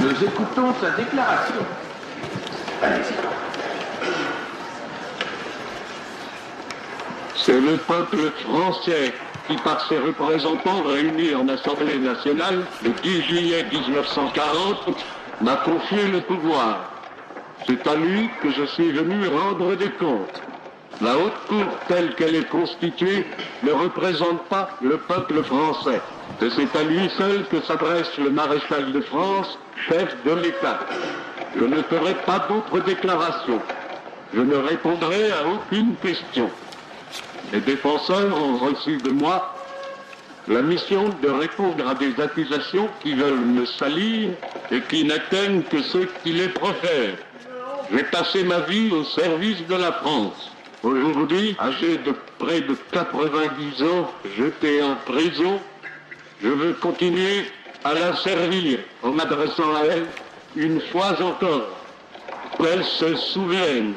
Nous écoutons sa déclaration. Allez-y. C'est le peuple français qui, par ses représentants réunis en Assemblée nationale le 10 juillet 1940, m'a confié le pouvoir. C'est à lui que je suis venu rendre des comptes. La haute cour telle qu'elle est constituée ne représente pas le peuple français. Et c'est à lui seul que s'adresse le maréchal de France, chef de l'État. Je ne ferai pas d'autres déclarations. Je ne répondrai à aucune question. Les défenseurs ont reçu de moi la mission de répondre à des accusations qui veulent me salir et qui n'atteignent que ceux qui les profèrent. J'ai passé ma vie au service de la France. Aujourd'hui, âgé de près de 90 ans, jeté en prison, je veux continuer à la servir en m'adressant à elle une fois encore, qu'elle se souvienne.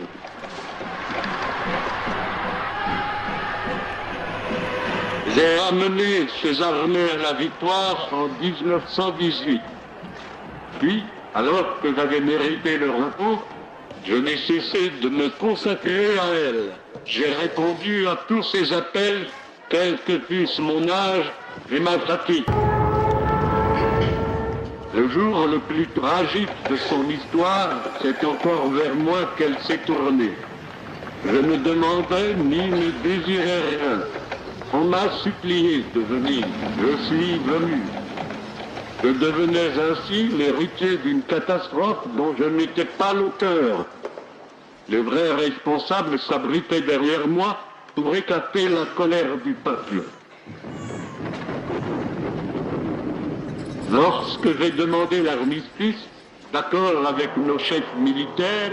J'ai amené ces armées à la victoire en 1918. Puis, alors que j'avais mérité le repos, je n'ai cessé de me consacrer à elle. J'ai répondu à tous ces appels, quel que fussent mon âge et ma fatigue. Le jour le plus tragique de son histoire, c'est encore vers moi qu'elle s'est tournée. Je ne demandais ni ne désirais rien. On m'a supplié de venir. Je suis venu. Je devenais ainsi l'héritier d'une catastrophe dont je n'étais pas l'auteur. Les vrais responsables s'abritaient derrière moi pour écarter la colère du peuple. Lorsque j'ai demandé l'armistice, d'accord avec nos chefs militaires,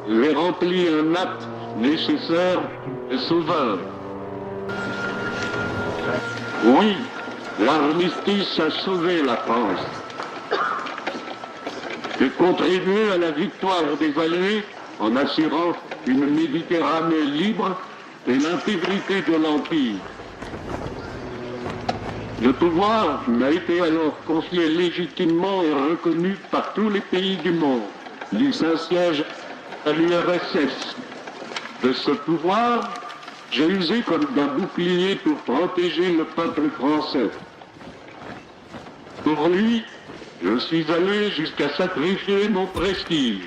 j'ai rempli un acte nécessaire et sauveur. Oui, l'armistice a sauvé la France. J'ai contribué à la victoire des Alliés en assurant une Méditerranée libre et l'intégrité de l'Empire. Le pouvoir m'a été alors confié légitimement et reconnu par tous les pays du monde, du Saint-Siège à l'URSS. De ce pouvoir, j'ai usé comme d'un bouclier pour protéger le peuple français. Pour lui, je suis allé jusqu'à sacrifier mon prestige.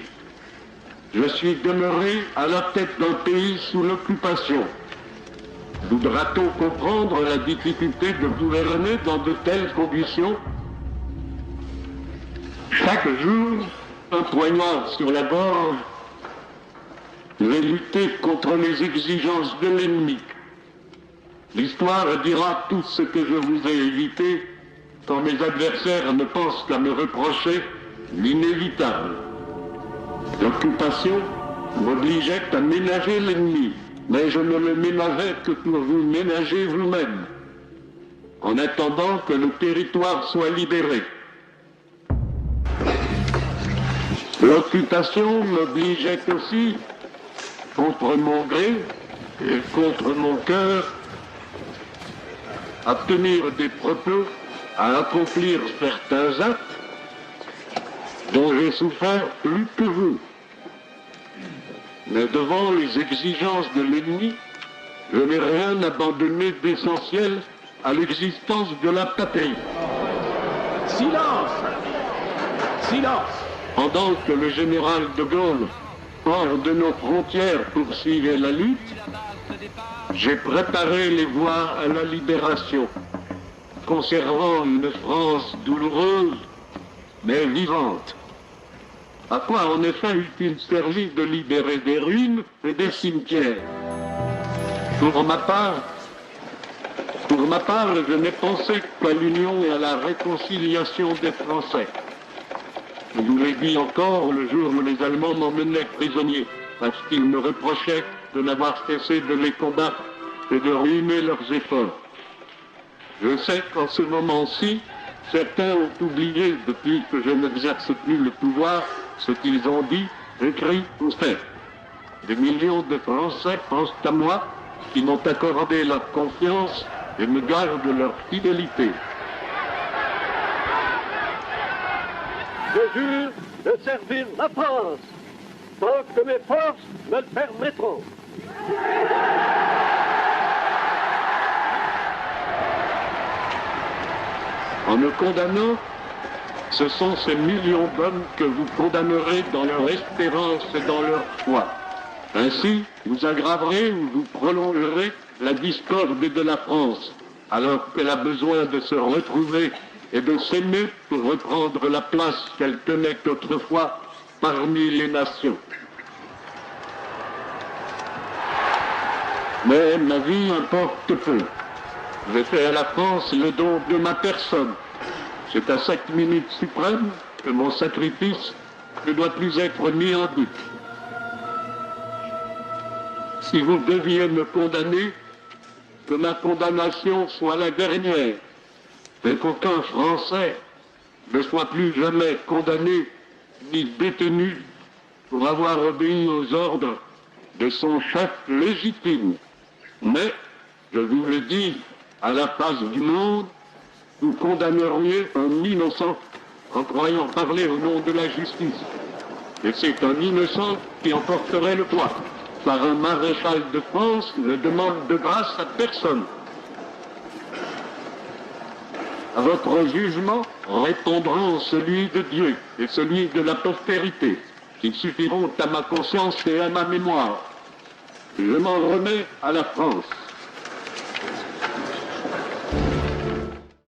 Je suis demeuré à la tête d'un pays sous l'occupation. Voudra-t-on comprendre la difficulté de gouverner dans de telles conditions? Chaque jour, un poignard sur la gorge, j'ai lutté contre les exigences de l'ennemi. L'histoire dira tout ce que je vous ai évité quand mes adversaires ne pensent qu'à me reprocher l'inévitable. L'occupation m'obligeait à ménager l'ennemi, mais je ne le ménageais que pour vous ménager vous-même, en attendant que le territoire soit libéré. L'occupation m'obligeait aussi, contre mon gré et contre mon cœur, à tenir des propos, à accomplir certains actes dont j'ai souffert plus que vous. Mais devant les exigences de l'ennemi, je n'ai rien abandonné d'essentiel à l'existence de la patrie. Silence! Silence! Pendant que le général de Gaulle, hors de nos frontières, poursuivait la lutte, j'ai préparé les voies à la libération, conservant une France douloureuse, mais vivante. À quoi en effet eût-il servi de libérer des ruines et des cimetières? Pour ma part, je n'ai pensé qu'à l'union et à la réconciliation des Français. Je vous l'ai dit encore le jour où les Allemands m'emmenaient prisonnier, parce qu'ils me reprochaient de n'avoir cessé de les combattre et de ruiner leurs efforts. Je sais qu'en ce moment-ci, certains ont oublié, depuis que je n'exerce plus le pouvoir, ce qu'ils ont dit, écrit ou fait. Des millions de Français pensent à moi, qui m'ont accordé leur confiance et me gardent leur fidélité. Je jure de servir la France tant que mes forces me le permettront. En me condamnant, ce sont ces millions d'hommes que vous condamnerez dans leur espérance et dans leur foi. Ainsi, vous aggraverez ou vous prolongerez la discorde de la France, alors qu'elle a besoin de se retrouver et de s'aimer pour reprendre la place qu'elle tenait autrefois parmi les nations. Mais ma vie importe peu. J'ai fait à la France le don de ma personne. C'est à cette minute suprême que mon sacrifice ne doit plus être mis en doute. Si vous deviez me condamner, que ma condamnation soit la dernière, mais qu'aucun Français ne soit plus jamais condamné ni détenu pour avoir obéi aux ordres de son chef légitime. Mais, je vous le dis, à la face du monde, vous condamneriez un innocent en croyant parler au nom de la justice. Et c'est un innocent qui emporterait le poids. Par un maréchal de France ne demande de grâce à personne. À votre jugement répondront celui de Dieu et celui de la postérité, qui suffiront à ma conscience et à ma mémoire. Je m'en remets à la France.